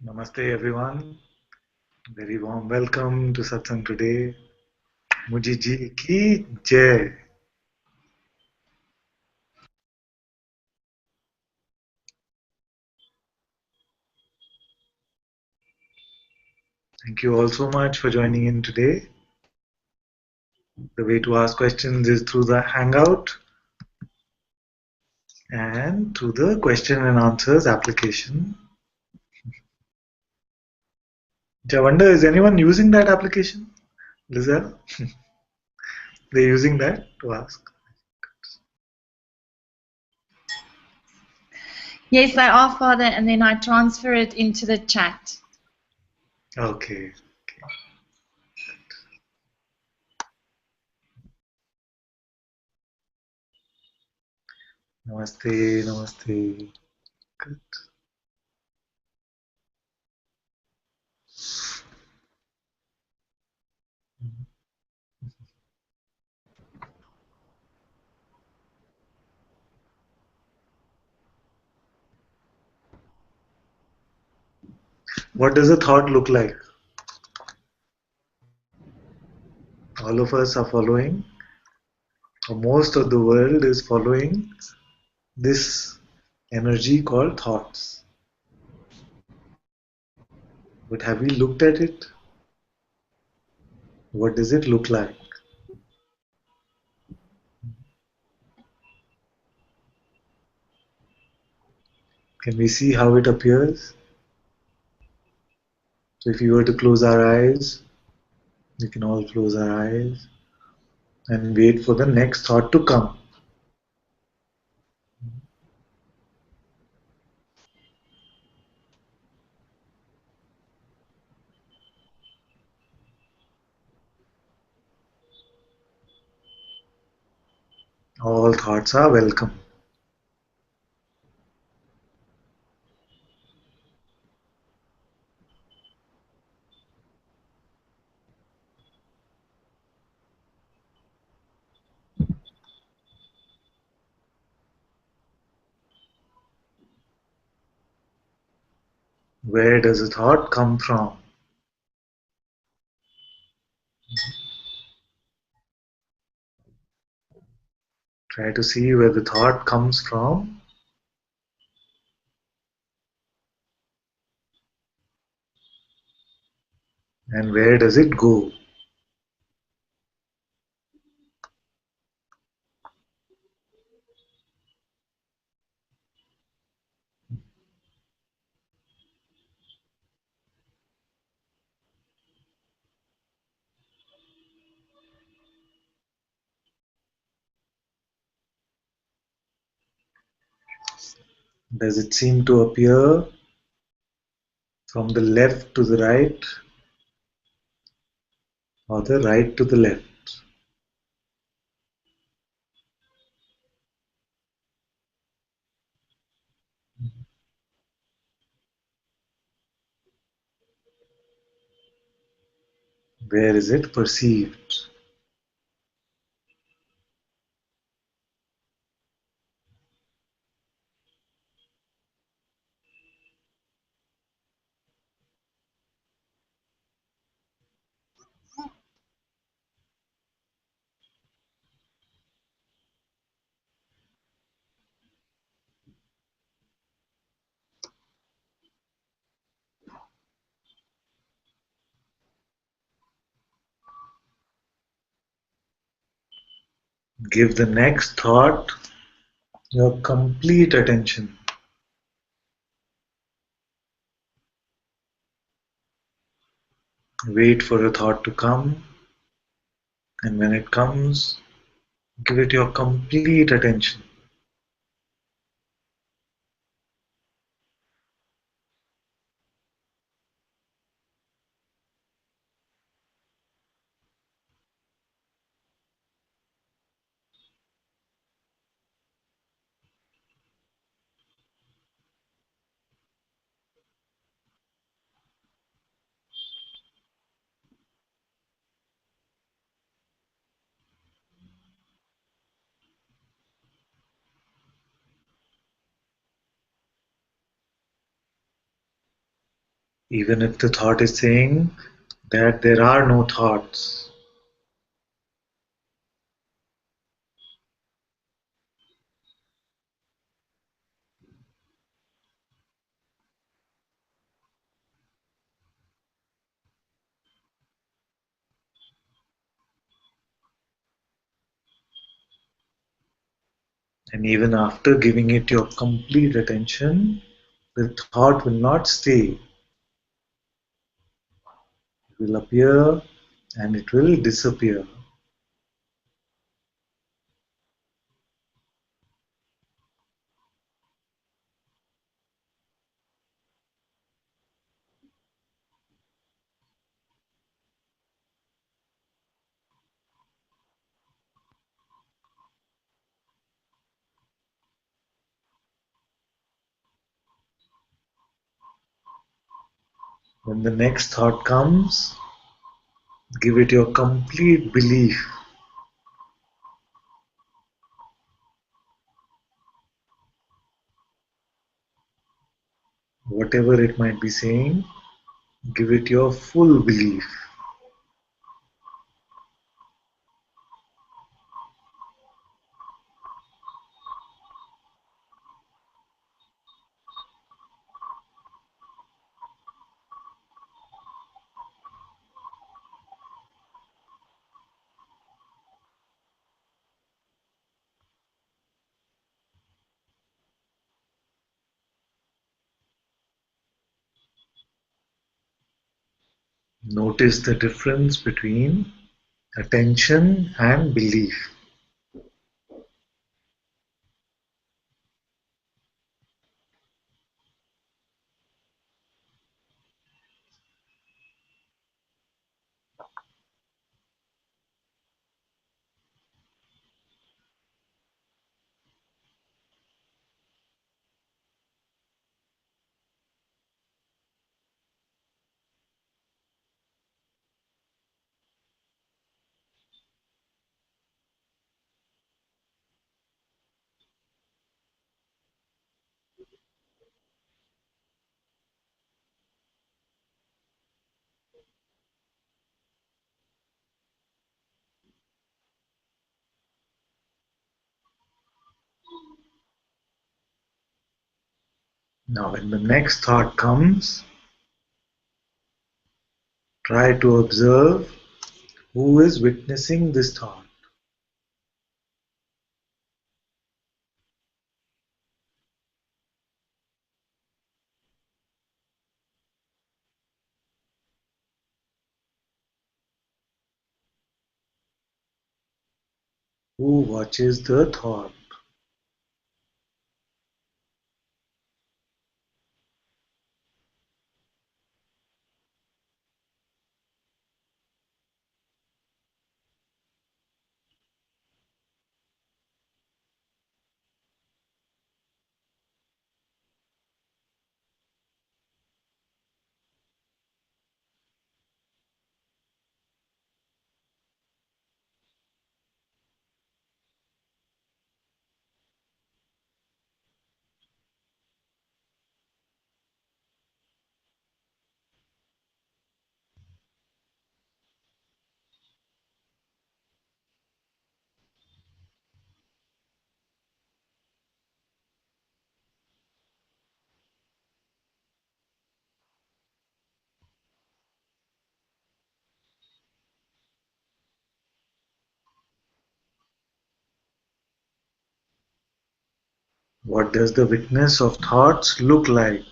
Namaste everyone. Very warm welcome to Satsang today. Muji ji ki jai. Thank you all so much for joining in today. The way to ask questions is through the Hangout and through the question and answers application. I wonder, is anyone using that application? Lizelle? They're using that to ask? Yes, they are, Father, and then I transfer it into the chat. Okay. Namaste, namaste. Good. What does a thought look like? All of us are following, or most of the world is following this energy called thoughts. But have we looked at it? What does it look like? Can we see how it appears? So if you were to close our eyes, we can all close our eyes and wait for the next thought to come. All thoughts are welcome. Where does a thought come from? Try to see where the thought comes from and where does it go? Does it seem to appear from the left to the right or the right to the left? Where is it perceived? Give the next thought your complete attention. Wait for a thought to come, and when it comes, give it your complete attention. Even if the thought is saying that there are no thoughts. And even after giving it your complete attention, the thought will not stay. It will appear and it will disappear. When the next thought comes, give it your complete belief. Whatever it might be saying, give it your full belief. Notice the difference between attention and belief. Now, when the next thought comes, try to observe who is witnessing this thought. Who watches the thought? What does the witness of thoughts look like?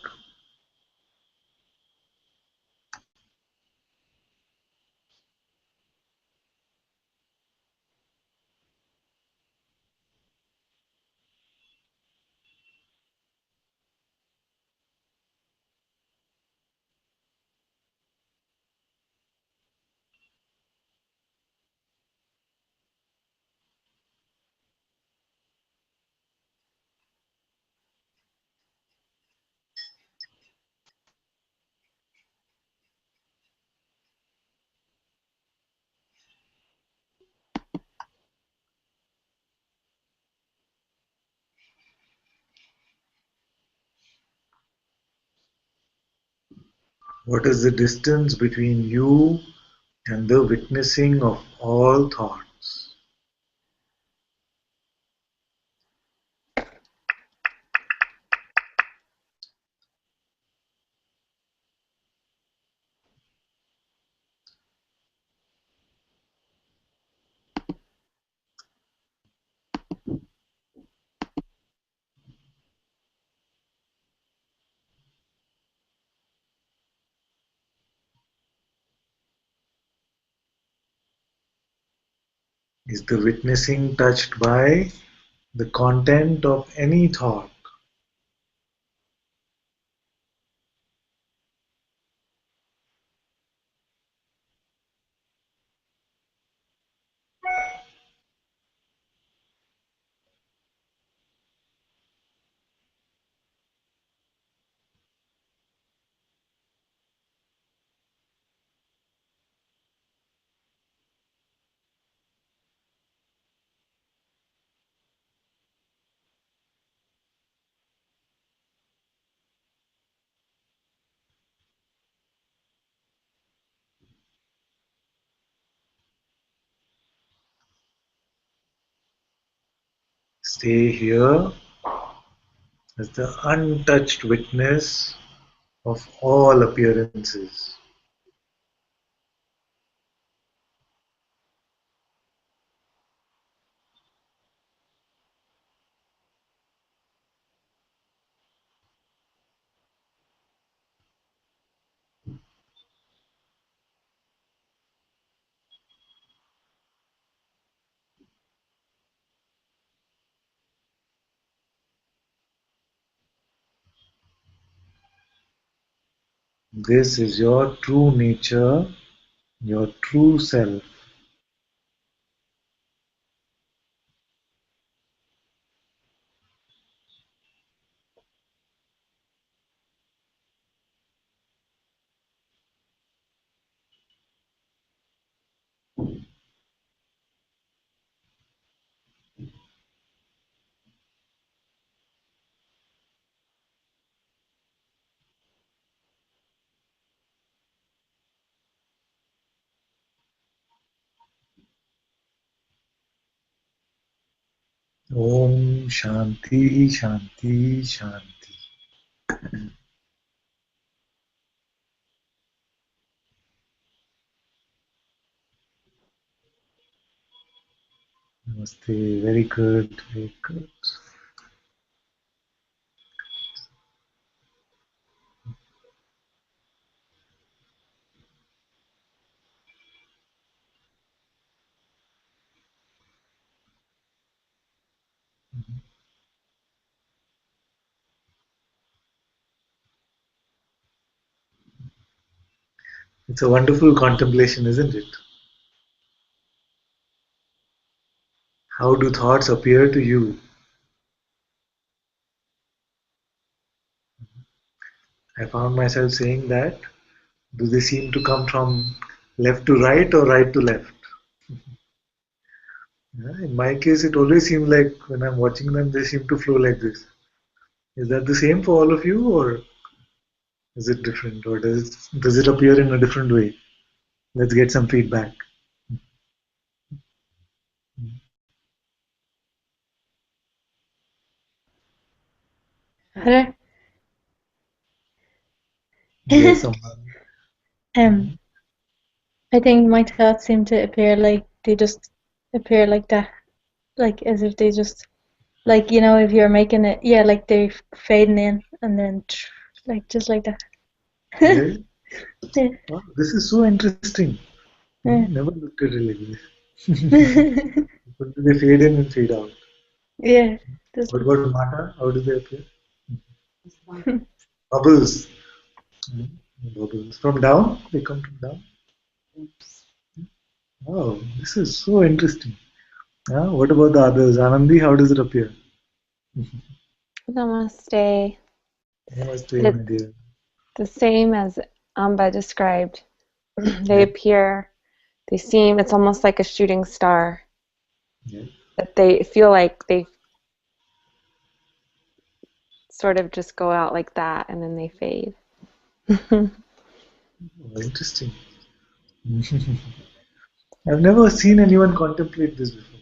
What is the distance between you and the witnessing of all thoughts? Is the witnessing touched by the content of any thought? Stay here as the untouched witness of all appearances. This is your true nature, your true self. Om Shanti Shanti Shanti. Namaste. Very good. Very good. It's a wonderful contemplation, isn't it? How do thoughts appear to you? I found myself saying that. Do they seem to come from left to right or right to left? Yeah, in my case, it always seems like when I'm watching them, they seem to flow like this. Is that the same for all of you, or is it different, or does it appear in a different way? Let's get some feedback. Hello. Yes, someone. um, I think my thoughts seem to appear like they just appear like that, like as if they just, like, you know, if you're making it, yeah, like they're fading in and then like just like that. Really? Yeah, Oh, this is so interesting. yeah. Never looked at it like this. They fade in and fade out. Yeah, just What about matter? How do they appear? Bubbles. Mm, Bubbles. From down? They come from down? Oh, this is so interesting. What about the others? Anandi, how does it appear? Namaste. Namaste, my It's dear. the same as Amba described. They Yeah, appear, they seem, it's almost like a shooting star, yeah. that they feel like they sort of just go out like that and then they fade. Oh, interesting. I've never seen anyone contemplate this before.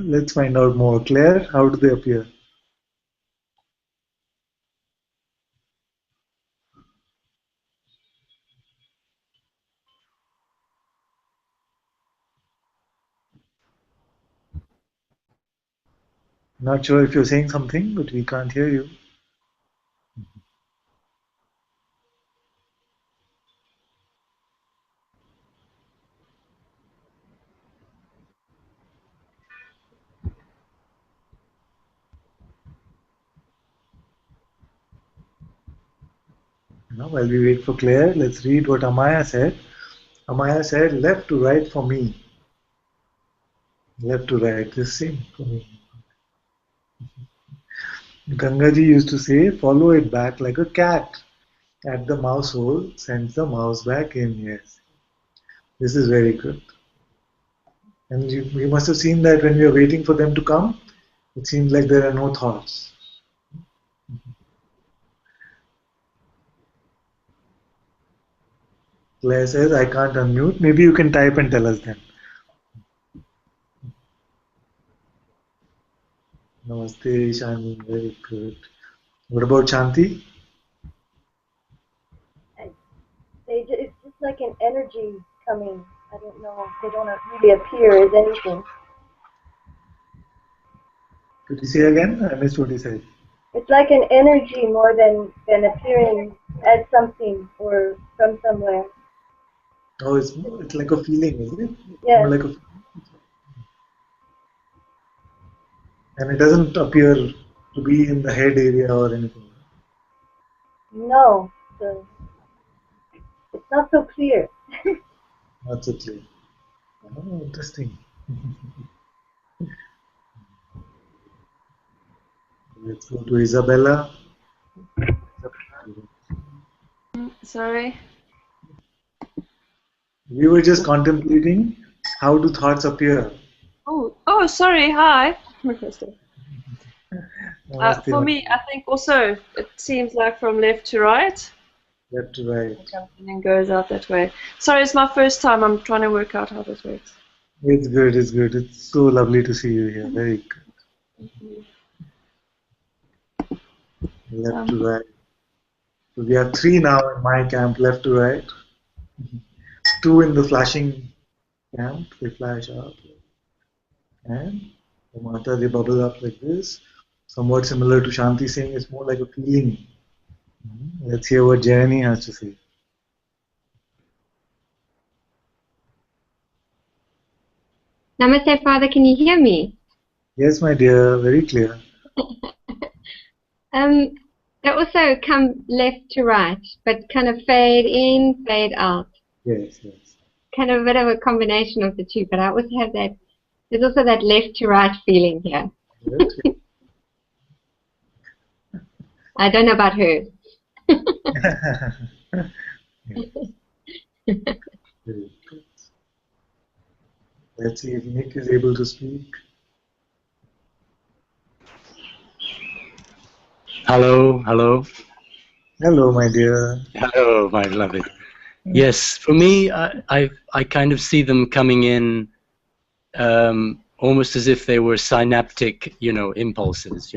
Let's find out more. Claire, how do they appear? Not sure if you're saying something, but we can't hear you. Now, while we wait for Claire, let's read what Amaya said. Amaya said, left to right for me. Left to right, the same for me. Gangaji used to say, follow it back like a cat. At the mouse hole, sends the mouse back in. Yes, this is very good. And you must have seen that when we are waiting for them to come, it seems like there are no thoughts. Claire says, I can't unmute. Maybe you can type and tell us then. Namaste, Shani. Very good. What about Shanti? It's just like an energy coming. I don't know. They don't really appear as anything. Could you say again? I missed what you said. It's like an energy more than appearing as something or from somewhere. Oh, it's like a feeling, isn't it? Yes. More like a, and it doesn't appear to be in the head area or anything. No. So it's not so clear. Not so clear. Oh, interesting. Let's go to Isabella. Sorry. We were just contemplating how do thoughts appear. Oh, sorry. Hi. Namaste, For me, I think also it seems like from left to right. left to right. And then goes out that way. Sorry, it's my first time. I'm trying to work out how this works. It's good, it's good. It's so lovely to see you here. Very good. Left to right. So we have 3 now in my camp, left to right. 2 in the flashing camp, they flash up. And the mata, they bubble up like this. Somewhat similar to Shanti saying, it's more like a feeling. Let's hear what Jayani has to say. Namaste, Father. Can you hear me? Yes, my dear, very clear. They also come left to right, but kind of fade in, fade out. Yes, yes. Kind of a bit of a combination of the two, but I also have that, there's also that left to right feeling here. Good. I don't know about her. Very good. Let's see if Nick is able to speak. Hello, hello. Hello, my dear. Hello, my beloved. Yes, for me, I kind of see them coming in almost as if they were synaptic, impulses,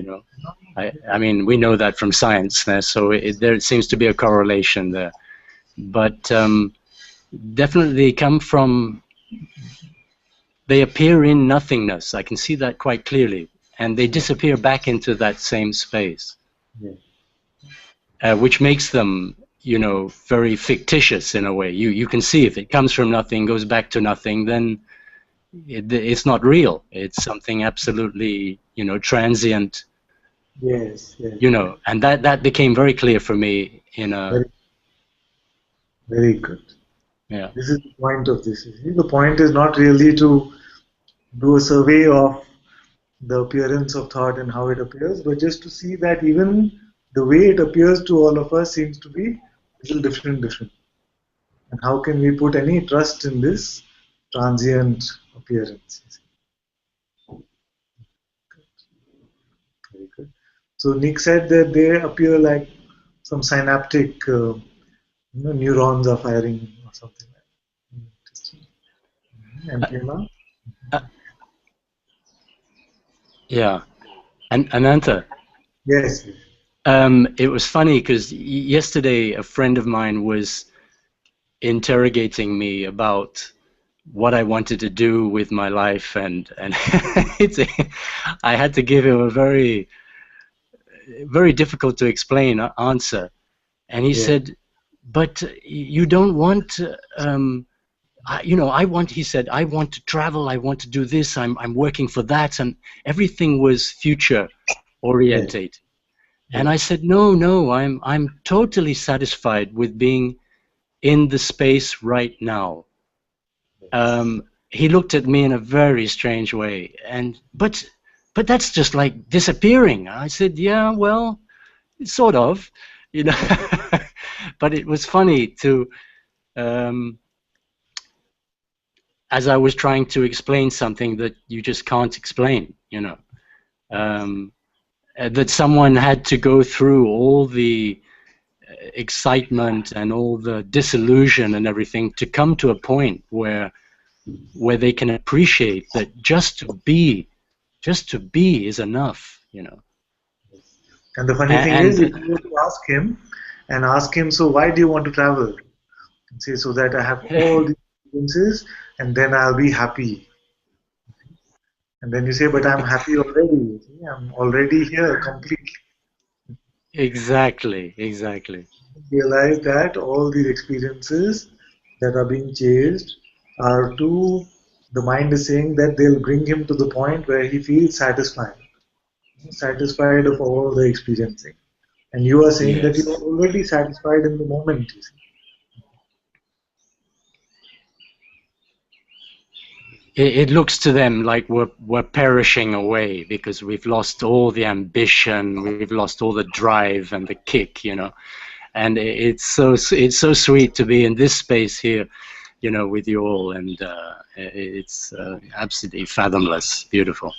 I mean, we know that from science, so there seems to be a correlation there. But definitely they appear in nothingness. I can see that quite clearly. And they disappear back into that same space. Yeah. Which makes them, very fictitious in a way. You can see if it comes from nothing, goes back to nothing, then it's not real. It's something absolutely, transient. Yes, yes. And that became very clear for me in a... Very, very good. Yeah. This is the point of this. The point is not really to do a survey of the appearance of thought and how it appears, but just to see that even the way it appears to all of us seems to be a little different. And how can we put any trust in this transient appearance? Very good. So Nick said that they appear like some synaptic neurons are firing or something like that. Interesting. And Prema? Yeah. And Ananta. Yes. It was funny because yesterday a friend of mine was interrogating me about what I wanted to do with my life, and I had to give him a very difficult to explain answer, and he said, "But you don't want." He said, I want to travel, I want to do this, I'm working for that, and everything was future orientated. And I said, no, I'm totally satisfied with being in the space right now. He looked at me in a very strange way, and but that's just like disappearing. I said, yeah, well, sort of, but it was funny to as I was trying to explain something that you just can't explain, that someone had to go through all the excitement and all the disillusion and everything to come to a point where they can appreciate that just to be is enough, And the funny thing is, if you were to ask him, so why do you want to travel? And say, so that I have all these experiences and then I'll be happy. And then you say, but I'm happy already. I'm already here completely. Exactly. Realize that all these experiences that are being chased are the mind is saying that they'll bring him to the point where he feels satisfied of all the experiencing. And you are saying that you're already satisfied in the moment, you see. It looks to them like we're perishing away because we've lost all the ambition, we've lost all the drive and the kick, And it's so sweet to be in this space here, with you all, and it's absolutely fathomless, beautiful.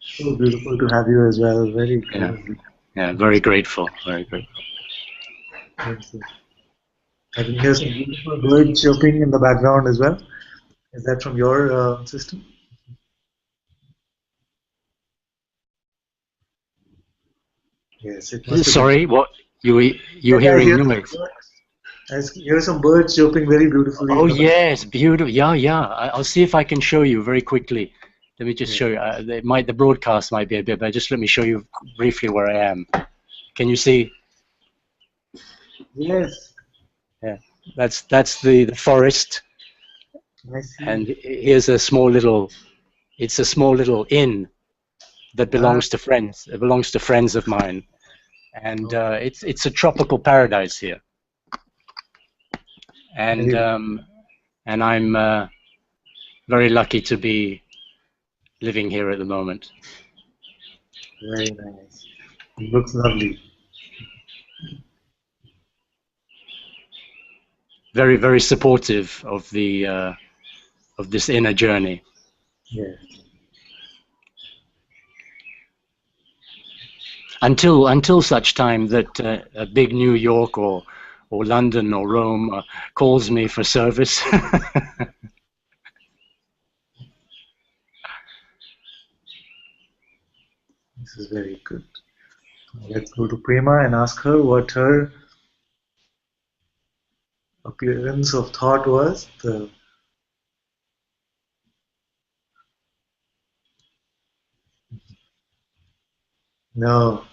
So beautiful to have you as well. Very cool. Yeah, very grateful. I can hear some beautiful birds chirping in the background as well. Is that from your system? Yes, it must. Sorry, what you hearing noise? I hear some birds chirping very beautifully. Oh yes, beautiful. Yeah. I'll see if I can show you very quickly. Let me just show you. The broadcast might be a bit, but just let me show you briefly where I am. Can you see? Yes. Yeah, that's the forest. I see. And here's a small little. It's a small little inn that belongs to friends. It belongs to friends of mine, and it's a tropical paradise here. And I'm very lucky to be living here at the moment. Very nice. It looks lovely. Very, very supportive of the of this inner journey. Yeah. Until such time that a big New York or London or Rome calls me for service. This is very good. Let's go to Prema and ask her what her appearance of thought was. No.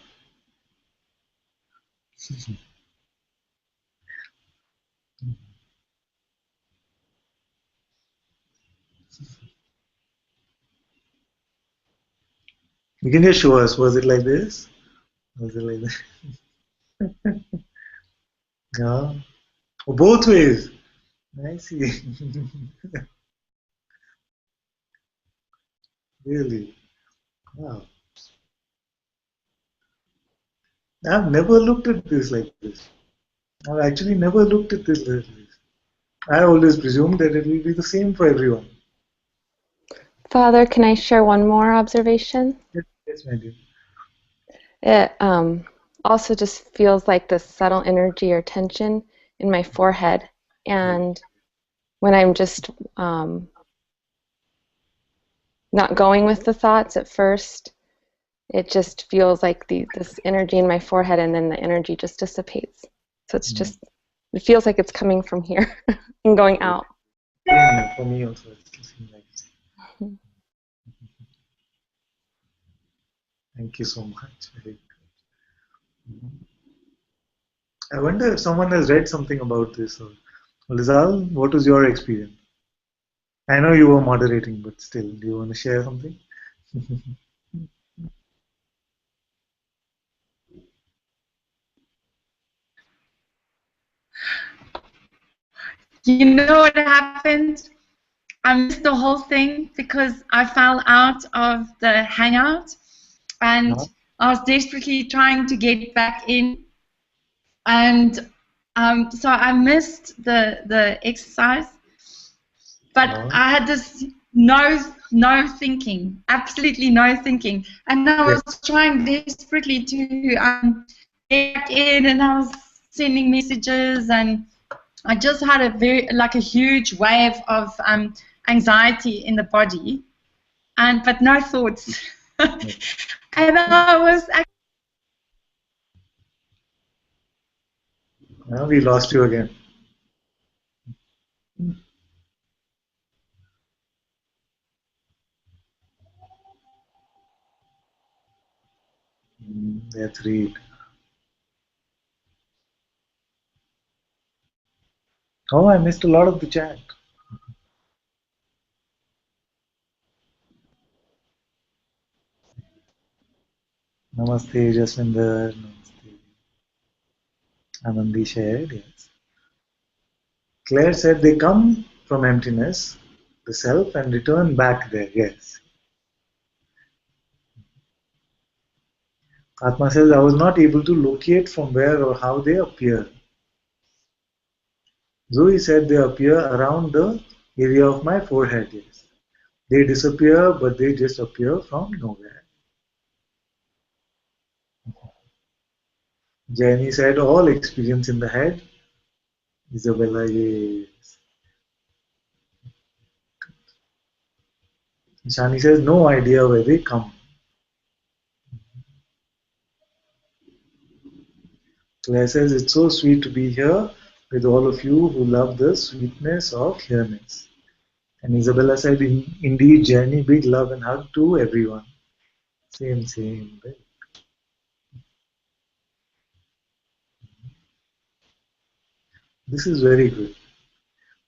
You can just show us. Was it like this? Was it like that? Yeah. Oh, both ways. I see. Really? Wow. I've never looked at this like this. I've actually never looked at this like this. I always presumed that it will be the same for everyone. Father, can I share one more observation? Yes, my dear. It also just feels like this subtle energy or tension in my forehead. And when I'm just not going with the thoughts at first, it just feels like this energy in my forehead, and then the energy just dissipates. So it's just, it feels like it's coming from here and going out. Yeah, for me also, it's the same like this. Thank you so much. Very good. I wonder if someone has read something about this. Or Lizal, what was your experience? I know you were moderating, but still, do you want to share something? You know what happened? I missed the whole thing because I fell out of the hangout, and I was desperately trying to get back in, and so I missed the exercise. But I had this no thinking, absolutely no thinking, and I was trying desperately to get back in, and I was sending messages, and I just had a huge wave of anxiety in the body, but no thoughts. And I was Now we lost you again. Let's read. Oh, I missed a lot of the chat. Namaste, Jaswinder. Namaste. Anandi shared, yes. Claire said they come from emptiness, the self, and return back there, yes. Atma says, I was not able to locate from where or how they appear. Zoe said they appear around the area of my forehead, yes. They disappear, but they just appear from nowhere. Jenny said, all experience in the head. Isabella, yes. Shani says, no idea where they come. Claire says, it's so sweet to be here with all of you who love the sweetness of here-ness. And Isabella said, indeed, Jenny, big love and hug to everyone. Same. This is very good,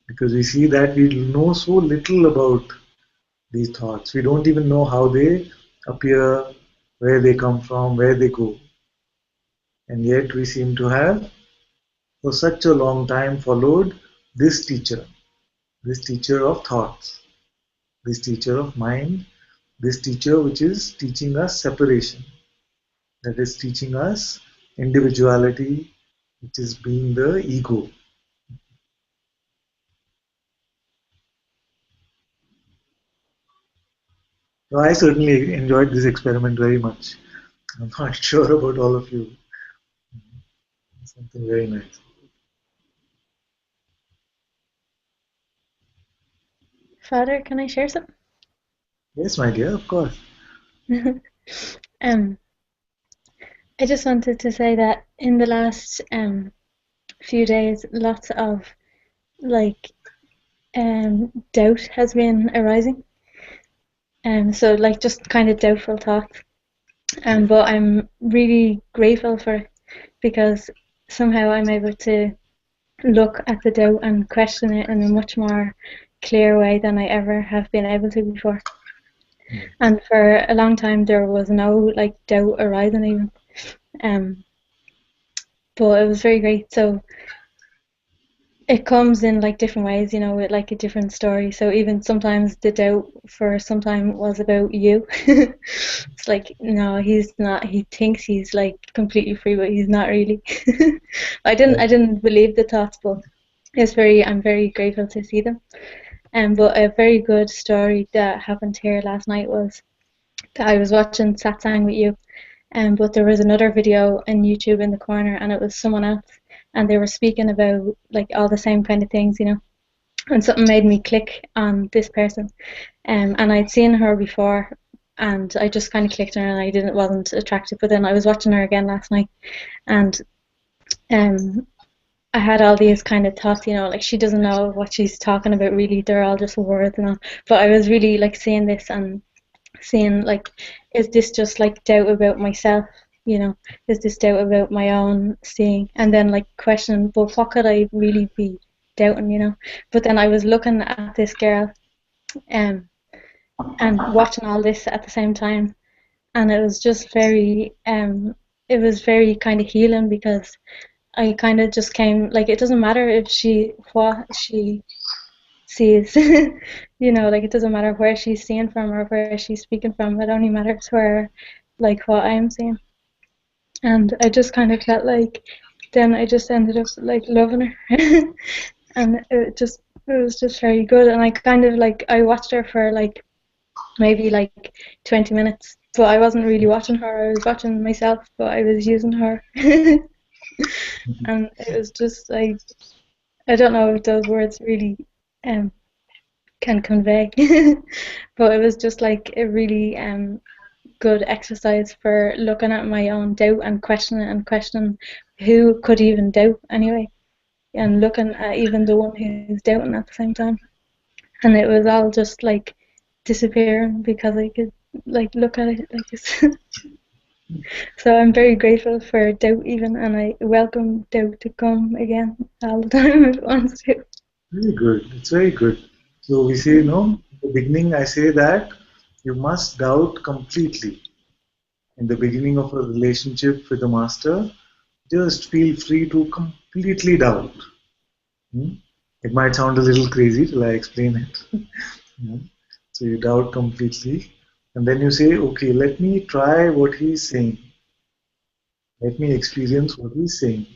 because we see that we know so little about these thoughts. We don't even know how they appear, where they come from, where they go. And yet we seem to have, for such a long time, followed this teacher of thoughts, this teacher of mind, this teacher which is teaching us separation, that is teaching us individuality, which is being the ego. So I certainly enjoyed this experiment very much. I'm not sure about all of you. Something very nice. Father, can I share something? Yes, my dear, of course. I just wanted to say that in the last few days, lots of doubt has been arising. So just kind of doubtful thoughts. But I'm really grateful for it, because somehow I'm able to look at the doubt and question it in a much more clear way than I ever have been able to before. And for a long time there was no doubt arising even. But it was very great. So it comes in different ways, with a different story. So even sometimes the doubt for some time was about you. It's no, he's not. He thinks he's completely free, but he's not really. I didn't believe the thoughts, but I'm very grateful to see them. But a very good story that happened here last night was that I was watching Satsang with you, But there was another video on YouTube in the corner, and it was someone else, and they were speaking about like all the same kind of things, you know. And something made me click on this person, and I'd seen her before, and I just kind of clicked on her, and I wasn't attracted. But then I was watching her again last night, and I had all these kind of thoughts, you know, like she doesn't know what she's talking about really. They're all just words and all. But I was really like seeing this and seeing like, is this just like doubt about myself? You know, is this doubt about my own seeing? And then like questioning, but what could I really be doubting? You know. But then I was looking at this girl, and watching all this at the same time, and it was just very it was very kind of healing, because I kind of just came, like, it doesn't matter if what she sees, you know, like, it doesn't matter where she's seeing from or where she's speaking from. It only matters where, like, what I'm seeing. And I just kind of felt like, then I just ended up, like, loving her. And it was just very good. And I kind of, like, I watched her for, like, maybe, like, 20 minutes. But I wasn't really watching her. I was watching myself, but I was using her. And it was just like, I don't know if those words really can convey, but it was just like a really good exercise for looking at my own doubt and questioning who could even doubt anyway, and looking at even the one who's doubting at the same time. And it was all just like disappearing because I could like look at it like this. So I'm very grateful for doubt even, and I welcome doubt to come again all the time if it wants to. Very good. It's very good. So we say, no, in the beginning I say that you must doubt completely. In the beginning of a relationship with the master, just feel free to completely doubt. It might sound a little crazy till I explain it. So you doubt completely, and then you say, okay, let me try what he's saying. Let me experience what he's saying.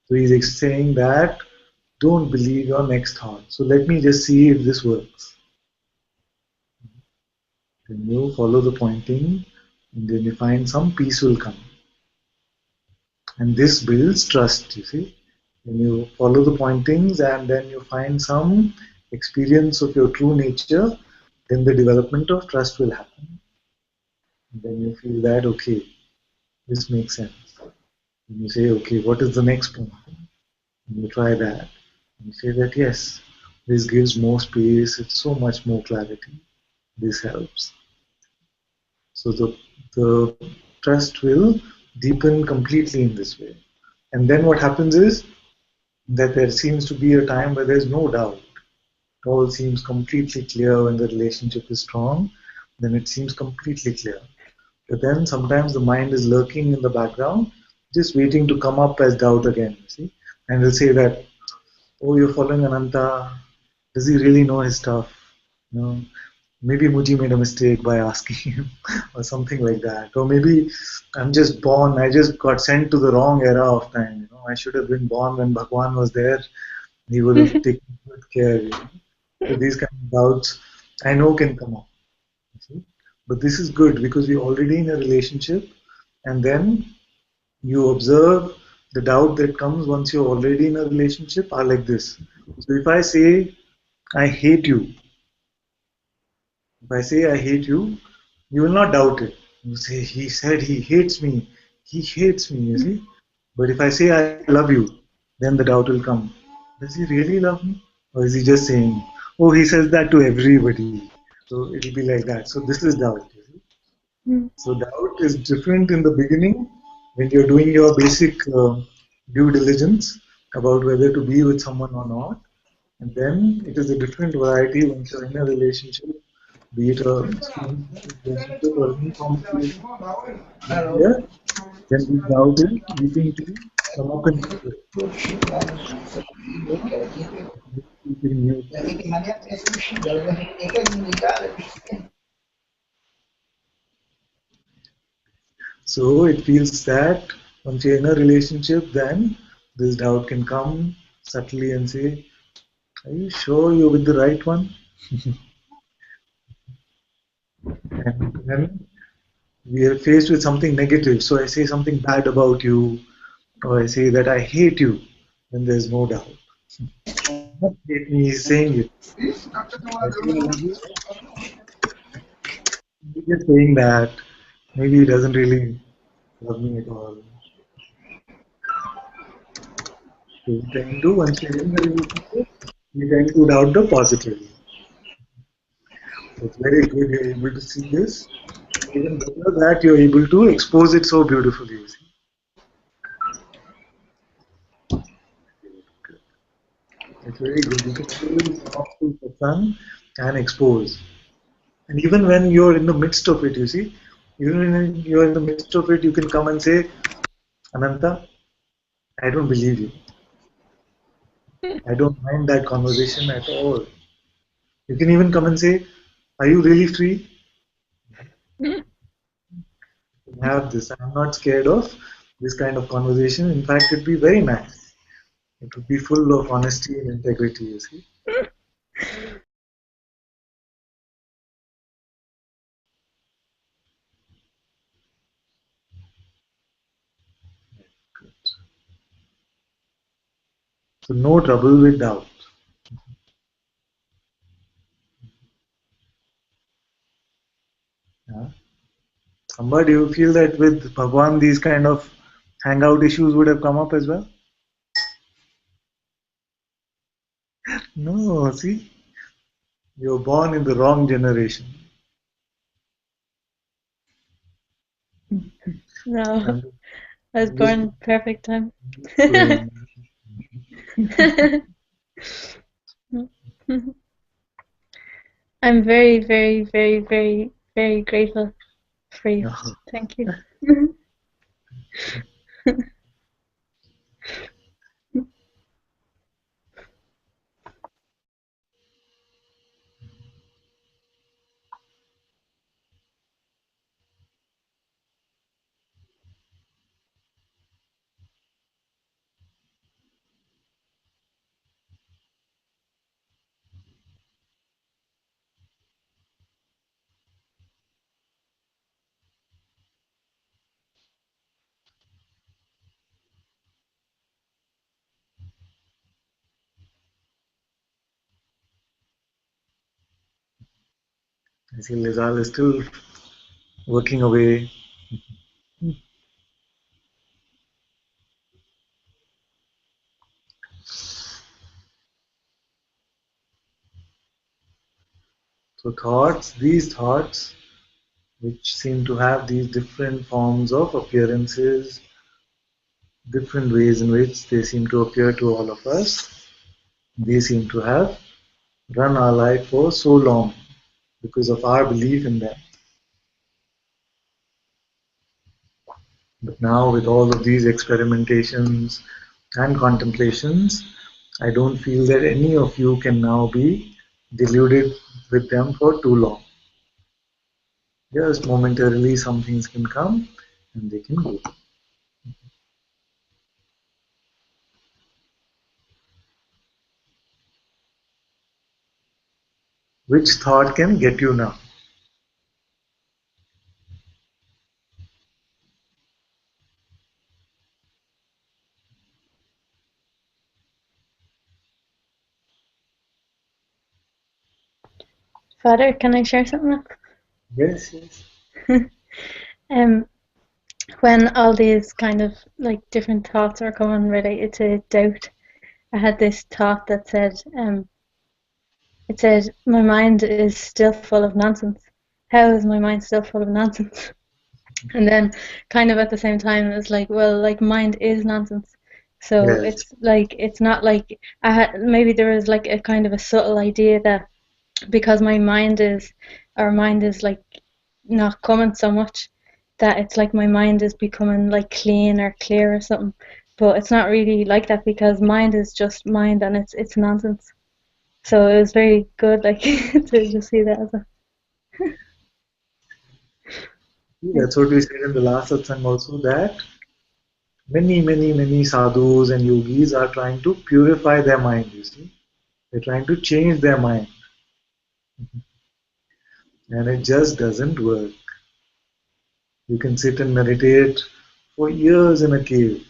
So he's saying that don't believe your next thought. So let me just see if this works. Then you follow the pointing, and then you find some peace will come. And this builds trust, you see. When you follow the pointings and then you find some experience of your true nature, then the development of trust will happen. And then you feel that, okay, this makes sense. And you say, okay, what is the next point? And you try that. And you say that, yes, this gives more space, it's so much more clarity. This helps. So the trust will deepen completely in this way. And then what happens is that there seems to be a time where there's no doubt. It all seems completely clear when the relationship is strong, then it seems completely clear. But then sometimes the mind is lurking in the background, just waiting to come up as doubt again, see? And will say that, oh, you're following Ananta, does he really know his stuff? You know, maybe Muji made a mistake by asking him or something like that. Or maybe I'm just born, I just got sent to the wrong era of time. You know, I should have been born when Bhagwan was there. He would have taken good care. You know? So these kind of doubts I know can come up. See? But this is good because we're already in a relationship, and then you observe the doubt that comes once you're already in a relationship are like this. So if I say, I hate you, if I say I hate you, you will not doubt it. You say, he said he hates me, you see. But if I say I love you, then the doubt will come. Does he really love me? Or is he just saying, oh, he says that to everybody. So it'll be like that. So this is doubt. You see? So doubt is different in the beginning when you're doing your basic due diligence about whether to be with someone or not. And then it is a different variety once you're in a relationship, be it a relationship or any form of relationship. Yeah, then this doubt is leading to come up in this way. So it feels that once you're in a relationship, then this doubt can come subtly and say, are you sure you're with the right one? And then we are faced with something negative. So I say something bad about you, or I say that I hate you, then there's no doubt. Not hate me, he's saying it. I say I love you, he's just saying that. Maybe he doesn't really love me at all. So we tend to, once we're in the relationship, we tend to doubt the positive. It's very good you're able to see this. Even better that you're able to expose it so beautifully. You see. It's very good. You can really come up to Satsang and expose. And even when you're in the midst of it, you see, even when you're in the midst of it, you can come and say, Ananta, I don't believe you. I don't mind that conversation at all. You can even come and say, are you really free? You have this. I'm not scared of this kind of conversation. In fact, it'd be very nice. It would be full of honesty and integrity, you see. So no trouble with doubt. Yeah. Amba, do you feel that with Bhagwan these kind of hangout issues would have come up as well? No, see, you're born in the wrong generation. No, I'm I was I'm just born perfect time. going. I'm very, very, very, very, very grateful for you. Thank you. I see Lizal is still working away. So these thoughts, which seem to have these different forms of appearances, different ways in which they seem to appear to all of us, they seem to have run our life for so long because of our belief in them. But now, with all of these experimentations and contemplations, I don't feel that any of you can now be deluded with them for too long. Just momentarily, some things can come and they can go. Which thought can get you now? Father, can I share something? Yes, yes. Um, when all these kind of like different thoughts are coming related to doubt, I had this thought that said, it said, my mind is still full of nonsense. How is my mind still full of nonsense? And then kind of at the same time, it's like, well, like mind is nonsense. So Yes. it's not like maybe there was like a kind of a subtle idea that because my mind is, our mind is like not coming so much, that it's like my mind is becoming like clean or clear or something. But it's not really like that because mind is just mind and it's nonsense. So it was very good, like to just see that as a That's what we said in the last satsang also, that many sadhus and yogis are trying to purify their mind, you see. They're trying to change their mind. And it just doesn't work. You can sit and meditate for years in a cave,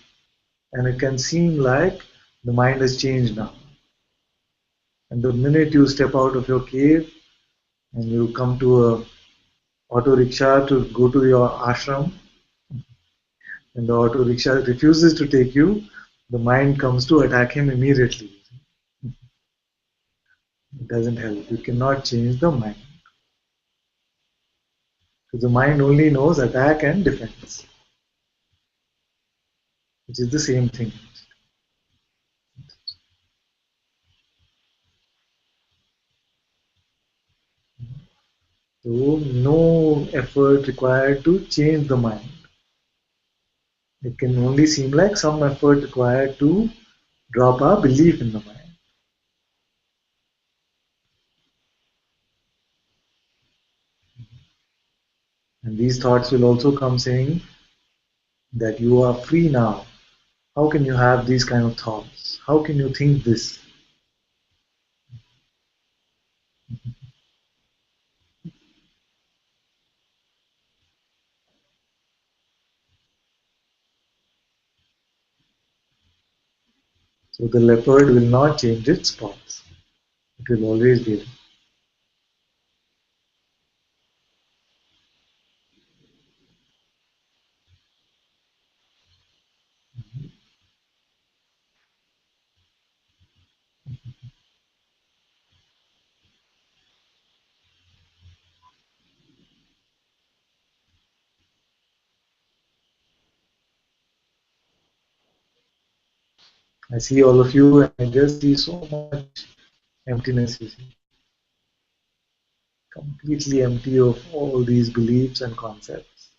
and it can seem like the mind has changed now. And the minute you step out of your cave and you come to a auto rickshaw to go to your ashram, and the auto rickshaw refuses to take you, the mind comes to attack him immediately. It doesn't help. You cannot change the mind. Because the mind only knows attack and defense, which is the same thing. So no effort required to change the mind. It can only seem like some effort required to drop our belief in the mind. And these thoughts will also come saying that you are free now. How can you have these kind of thoughts? How can you think this? So the leopard will not change its spots. It will always be there. I see all of you and I just see so much emptiness. You see. Completely empty of all these beliefs and concepts.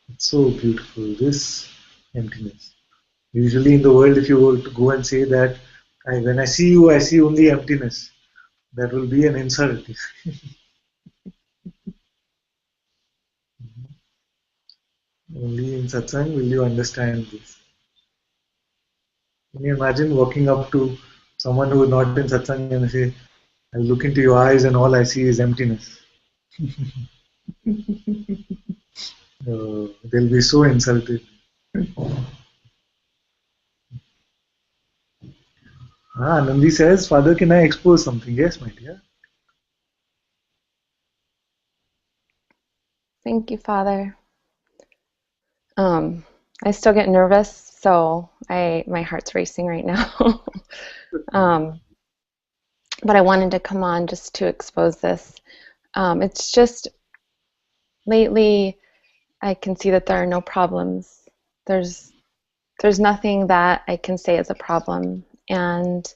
It's so beautiful, this emptiness. Usually in the world, if you were to go and say that, when I see you, I see only emptiness, that will be an insult. Only in Satsang will you understand this. Can you imagine walking up to someone who is not in Satsang and say, I look into your eyes and all I see is emptiness? They'll be so insulted. Nandi says, Father, can I expose something? Yes, my dear. Thank you, Father. I still get nervous, so my heart's racing right now. But I wanted to come on just to expose this. It's just lately I can see that there are no problems. There's nothing that I can say is a problem, and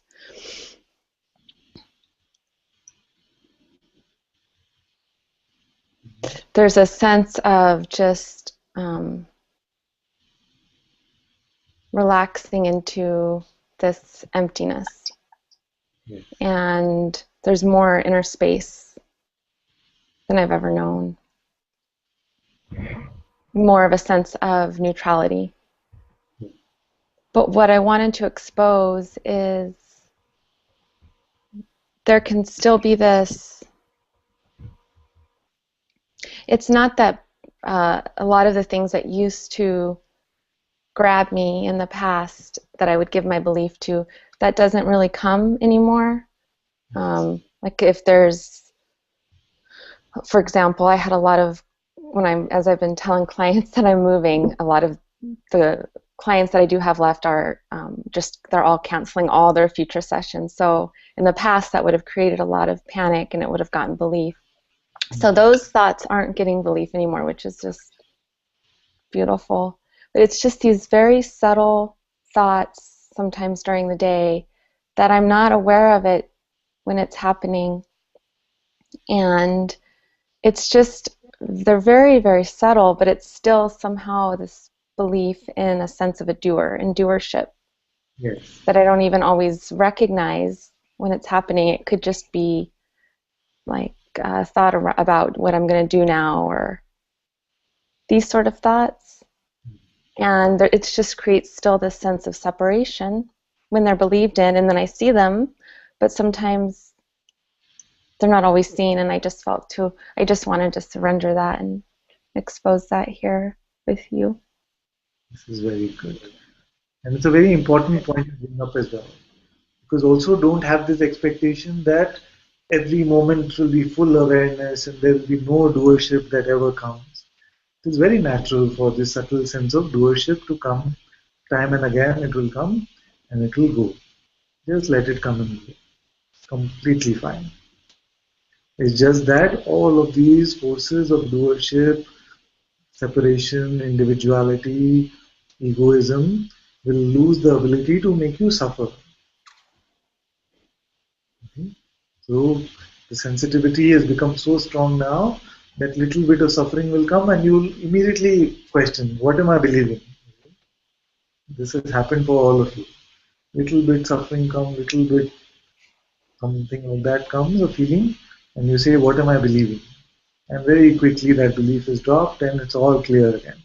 there's a sense of just relaxing into this emptiness. Yes. And there's more inner space than I've ever known. More of a sense of neutrality. But what I wanted to expose is there can still be this. It's not that a lot of the things that used to grab me in the past that I would give my belief to, that doesn't really come anymore. Like if there's, for example, I had a lot of, as I've been telling clients that I'm moving, a lot of the clients that I do have left are they're all canceling all their future sessions. So in the past, that would have created a lot of panic and it would have gotten belief. So those thoughts aren't getting belief anymore, which is just beautiful. But it's just these very subtle thoughts sometimes during the day that I'm not aware of it when it's happening. And it's just, they're very, very subtle, but it's still somehow this belief in a sense of a doer, in doership. Yes. That I don't even always recognize when it's happening. It could just be like a thought about what I'm going to do now, or these sort of thoughts. And it just creates still this sense of separation when they're believed in, and then I see them, but sometimes they're not always seen, and I just wanted to surrender that and expose that here with you. This is very good. And it's a very important point to bring up as well. Because also don't have this expectation that every moment will be full awareness and there will be no doership that ever comes. It is very natural for this subtle sense of doership to come time and again. It will come and it will go. Just let it come and go. Completely fine. It's just that all of these forces of doership, separation, individuality, egoism will lose the ability to make you suffer. So the sensitivity has become so strong now that little bit of suffering will come and you will immediately question, what am I believing? This has happened for all of you. Little bit suffering comes, little bit something like that comes, a feeling, and you say, what am I believing? And very quickly that belief is dropped and it's all clear again.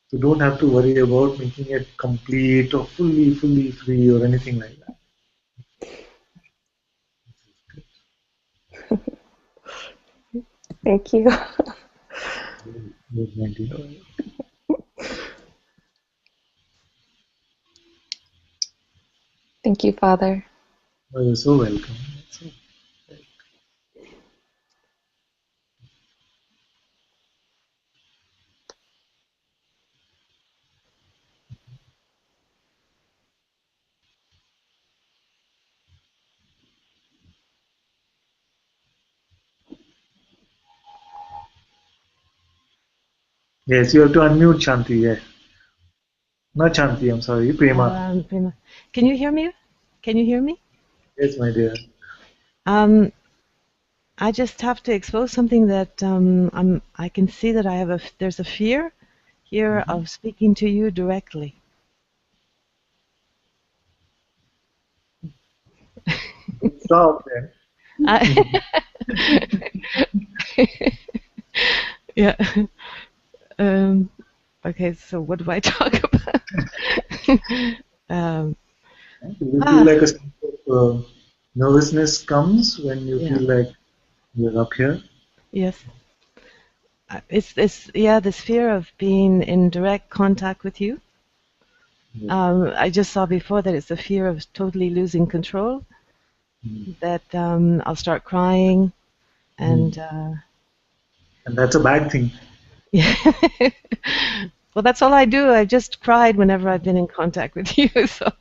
You don't have to worry about making it complete or fully free or anything like that. Thank you. Thank you, Father. Oh, you're so welcome. Yes, you have to unmute Shanti. Yeah. Not Shanti, I'm sorry, Prema. Prema. Can you hear me? Can you hear me? Yes, my dear. I just have to expose something that I can see that there's a fear here of speaking to you directly. Stop then. Yeah. Okay, so what do I talk about? You feel like a sense of nervousness comes when you feel like you're up here. Yes. It's this fear of being in direct contact with you. I just saw before that it's a fear of totally losing control. That I'll start crying, and that's a bad thing. Yeah. Well, that's all I do. I just cried whenever I've been in contact with you, so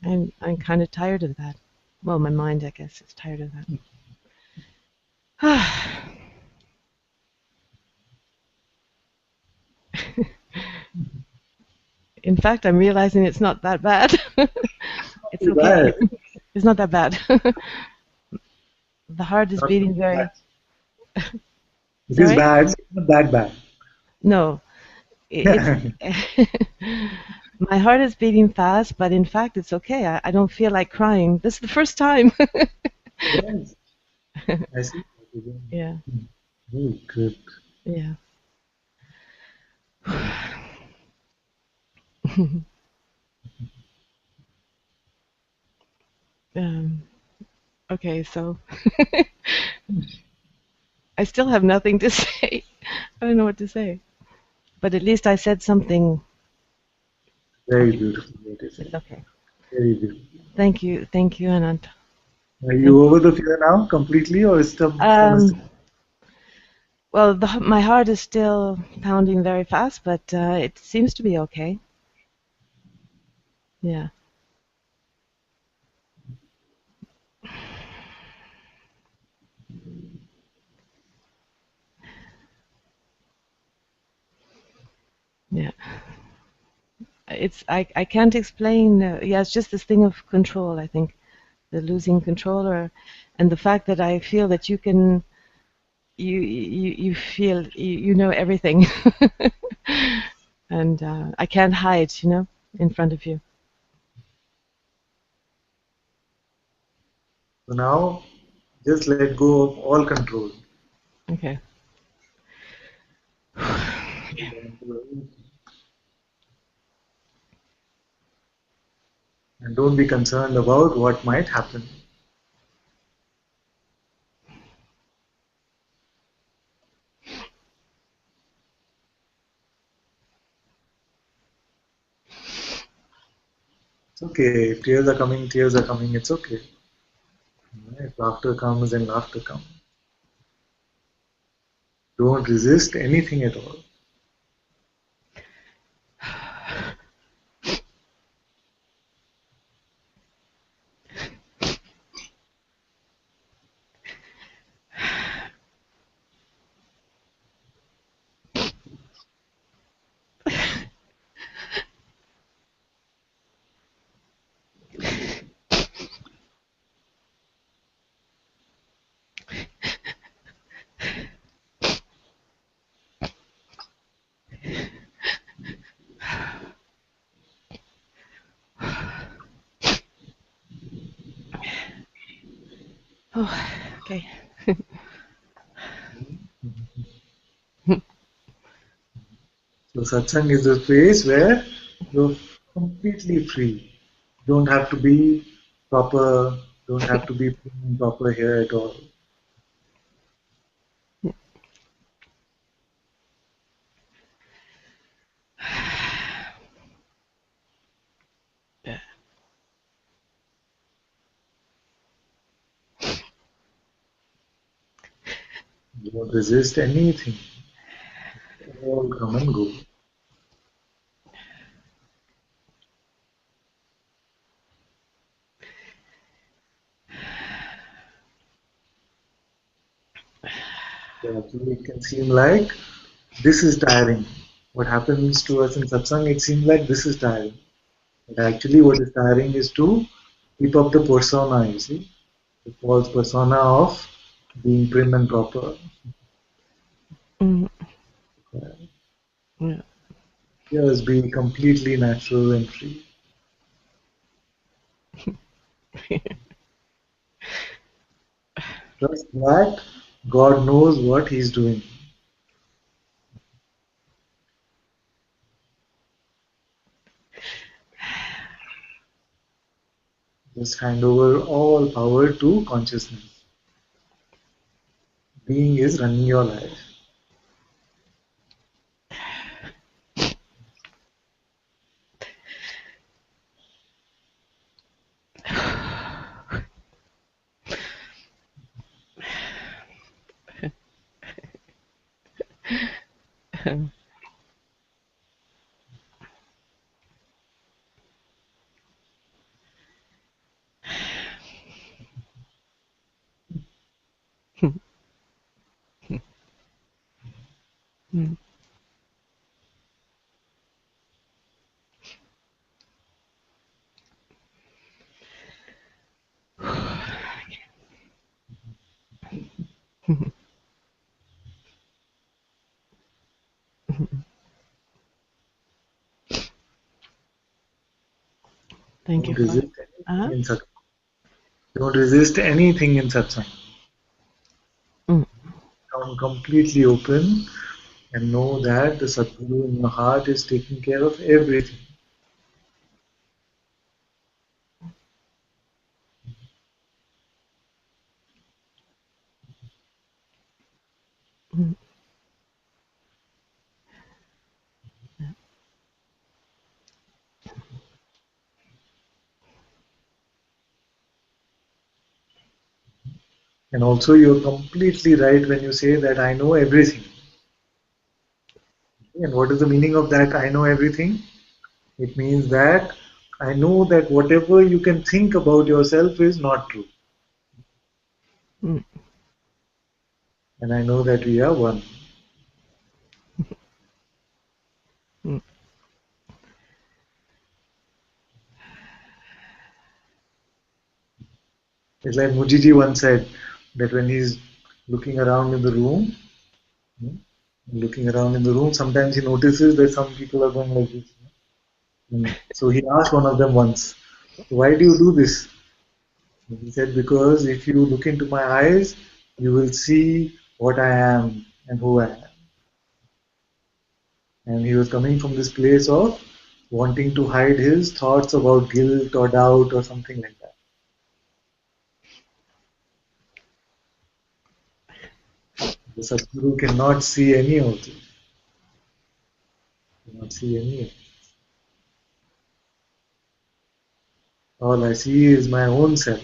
I'm kind of tired of that. Well, my mind, I guess, is tired of that. In fact, I'm realizing it's not that bad. It's okay. It's not that bad. The heart is beating very. It is bad. It's not that bad. No. My heart is beating fast, but in fact, it's okay. I don't feel like crying. This is the first time. Yes. I see. Yeah. Very good. Yeah. Okay, so I still have nothing to say. I don't know what to say. But at least I said something. Very beautiful. It's okay. Very beautiful. Thank you, Ananta. Are you over the fear now completely, or is still? Well, my heart is still pounding very fast, but it seems to be okay. Yeah. Yeah. I can't explain. Yeah, it's just this thing of control. I think the losing control, and the fact that I feel that you can. You feel you know everything, and I can't hide, in front of you. So now, just let go of all control. Okay. And don't be concerned about what might happen. It's okay. If tears are coming, it's okay. If laughter comes, then laughter comes. Don't resist anything at all. Oh, okay. So satsang is the place where you're completely free. Don't have to be proper, don't have to be proper here at all. Don't resist anything. All come and go. So actually it can seem like this is tiring. What happens to us in satsang, it seems like this is tiring. But actually what is tiring is to keep up the persona, you see. The false persona of being prim and proper. Mm. Yeah. Just be completely natural and free. Trust that God knows what He's doing. Just hand over all power to consciousness. Being is running your life. Mm. Thank Don't you for resist uh-huh. anything in satsang. Don't resist anything in satsang. Mm. Come completely open and know that the Sadguru in your heart is taking care of everything. Mm. And also you're completely right when you say that I know everything. And what is the meaning of that I know everything? It means that I know that whatever you can think about yourself is not true. Mm. And I know that we are one. Mm. It's like Mujiji once said that when he's looking around in the room, sometimes he notices that some people are going like this. So he asked one of them once, why do you do this? And he said, because if you look into my eyes, you will see what I am and who I am. And he was coming from this place of wanting to hide his thoughts about guilt or doubt or something like that. The Sadguru cannot see any of this. Cannot see any of it. All I see is my own self.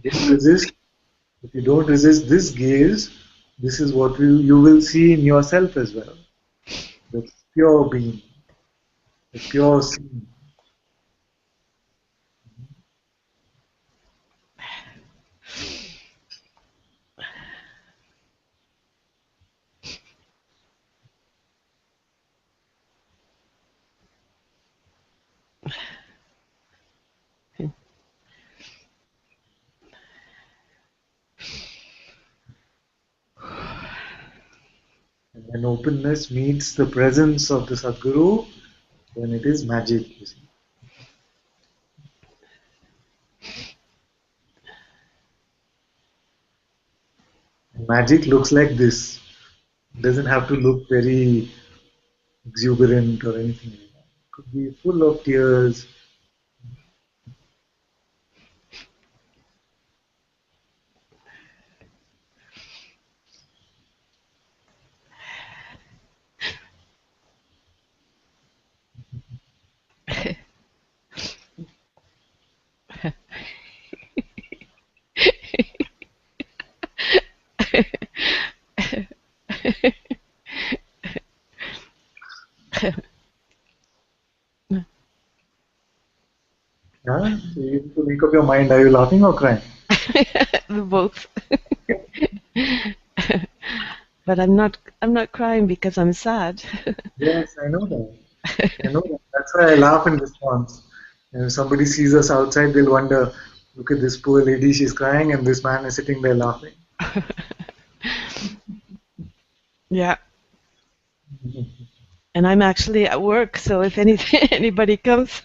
If you don't resist this gaze, this is what you will see in yourself as well. The pure being, the pure seeing. And when openness meets the presence of the Sadguru, then it is magic, you see. And magic looks like this. It doesn't have to look very exuberant or anything like that. It could be full of tears. Yeah? So you need to make up your mind. Are you laughing or crying? Both. But I'm not crying because I'm sad. Yes, I know that. I know that. That's why I laugh in response. And if somebody sees us outside, they'll wonder, look at this poor lady, she's crying, and this man is sitting there laughing. Yeah. And I'm actually at work, so if anybody comes.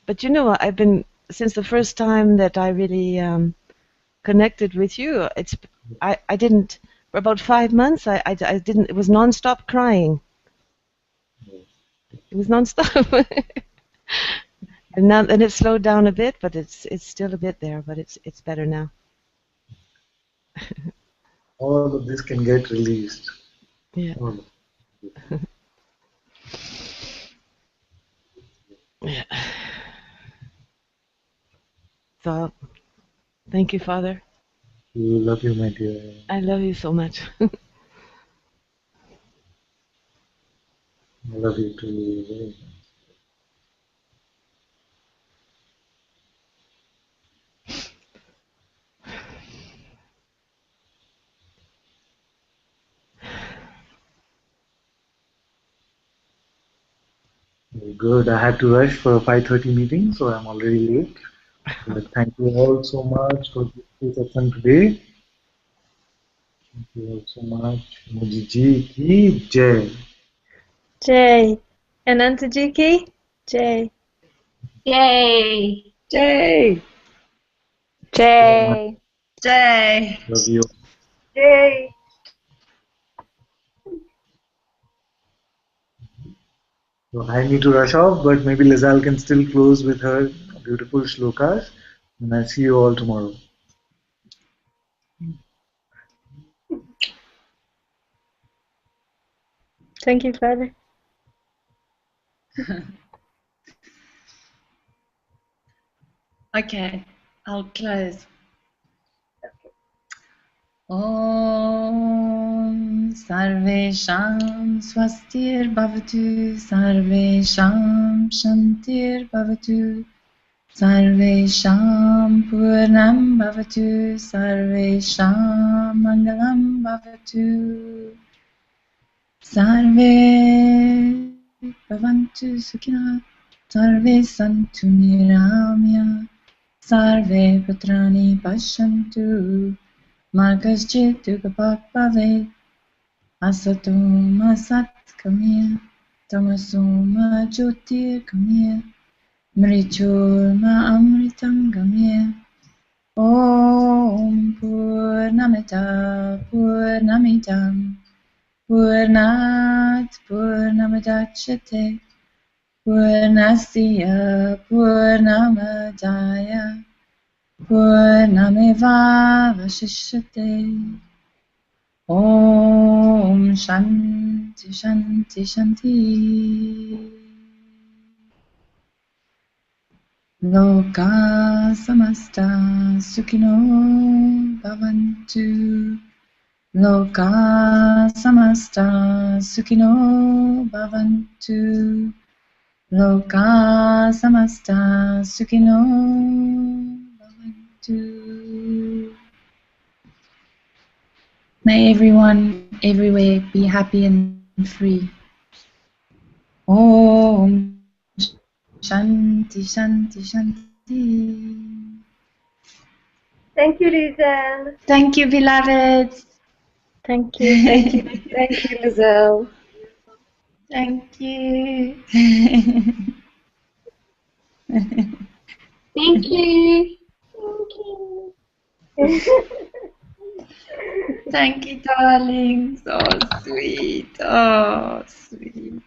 But you know, I've been, since the first time that I really connected with you, I didn't, for about 5 months, I didn't, it was non-stop crying. It was non-stop. And now, and it slowed down a bit, but it's still a bit there, but it's better now. All of this can get released. Yeah. Yeah. So, thank you, Father. We love you, my dear. I love you so much. I love you too very much. Very good. I had to rush for a 5:30 meeting, so I'm already late. But thank you all so much for this session today. Thank you all so much. Moji ji ki jai. Jai. Ananta ji ki jai. Yay! Yay! Jay. Jai. Love you. Yay! So I need to rush off, but maybe Lizal can still close with her beautiful shlokas. And I'll see you all tomorrow. Thank you, Father. Okay, I'll close. Om Sarvesham Swastir Bhavatu Sarvesham Shantir Bhavatu Sarvesham Purnam Bhavatu Sarvesham Mangalam Bhavatu Sarve Bhavantu Sukhina Sarve Santu Niramya Sarve putrani pashantu ma kaschit dukkhapak bhavet. Asato ma satkamya tamaso ma jyotirgamya mrityurma amritam gamya. Om Purnamita Purnamidam Purnat Purnamidachyate Purnasya Purnamadaya Purnameva Vashishyate. Om Shanti Shanti Shanti. Loka samasta sukhino bhavantu. Loka samasta sukhino bhavantu. Loka samasta sukhino bhavantu. May everyone everywhere be happy and free. Om Shanti Shanti Shanti. Thank you, Lizelle. Thank you, beloveds. Thank you. Thank you, Lizelle. Thank you. Thank you. Thank you, darling. So sweet. Oh, sweet.